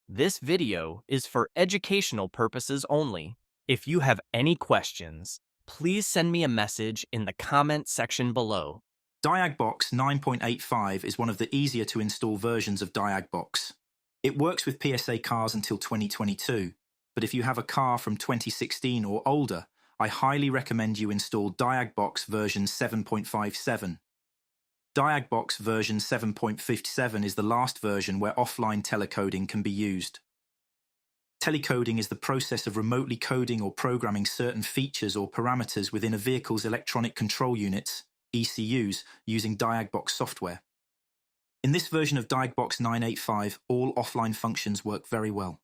This video is for educational purposes only. If you have any questions, please send me a message in the comment section below. Diagbox 9.85 is one of the easier to install versions of Diagbox. It works with PSA cars until 2022, but if you have a car from 2016 or older, I highly recommend you install Diagbox version 7.57. Diagbox version 7.57 is the last version where offline telecoding can be used. Telecoding is the process of remotely coding or programming certain features or parameters within a vehicle's electronic control units, ECUs, using Diagbox software. In this version of Diagbox 9.85, all offline functions work very well.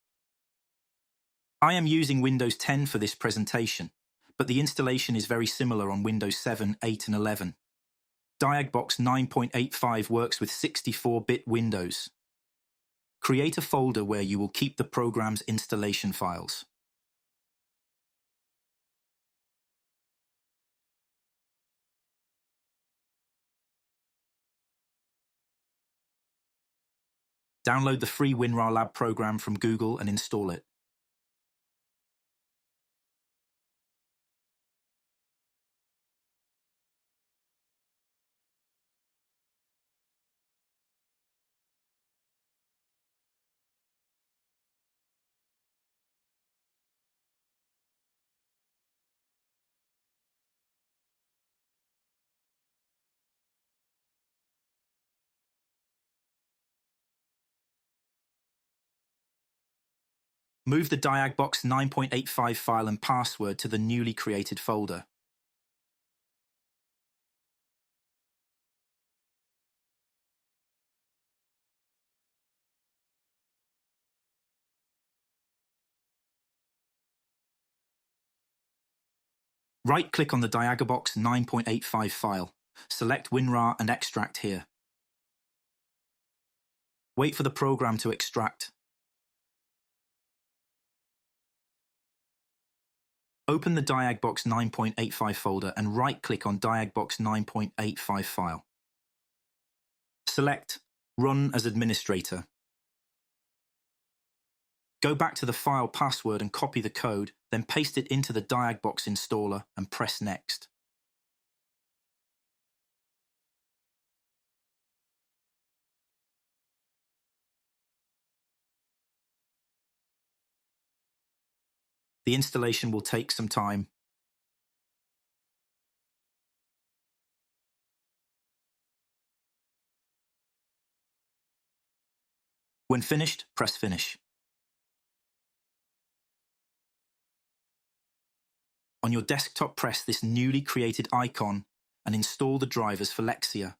I am using Windows 10 for this presentation, but the installation is very similar on Windows 7, 8 and 11. Diagbox 9.85 works with 64-bit Windows. Create a folder where you will keep the program's installation files. Download the free WinRAR Lab program from Google and install it. Move the Diagbox 9.85 file and password to the newly created folder. Right-click on the Diagbox 9.85 file. Select WinRAR and extract here. Wait for the program to extract. Open the Diagbox 9.85 folder and right-click on Diagbox 9.85 file. Select Run as Administrator. Go back to the file password and copy the code, then paste it into the Diagbox installer and press Next. The installation will take some time. When finished, press Finish. On your desktop, press this newly created icon and install the drivers for Lexia.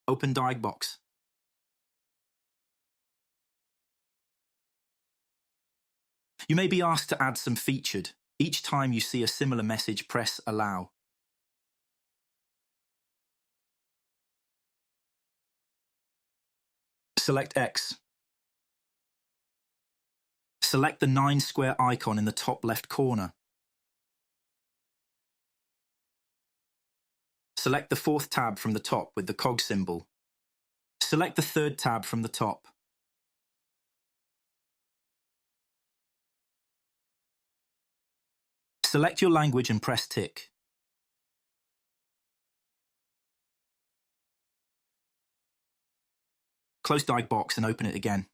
Open Diagbox. You may be asked to add some featured. Each time you see a similar message, press Allow. Select X. Select the 9 square icon in the top left corner. Select the 4th tab from the top with the cog symbol. Select the 3rd tab from the top. Select your language and press Tick. Close Diagbox and open it again.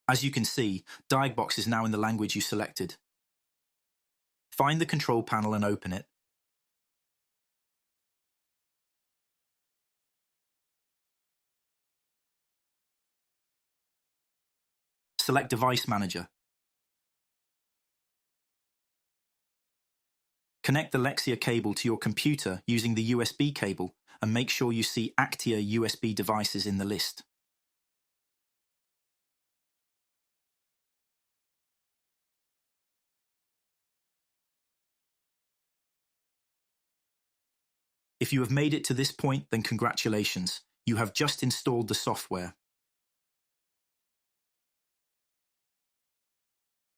As you can see, Diagbox is now in the language you selected. Find the control panel and open it. Select Device Manager. Connect the Lexia cable to your computer using the USB cable and make sure you see Actia USB devices in the list. If you have made it to this point, then congratulations. You have just installed the software.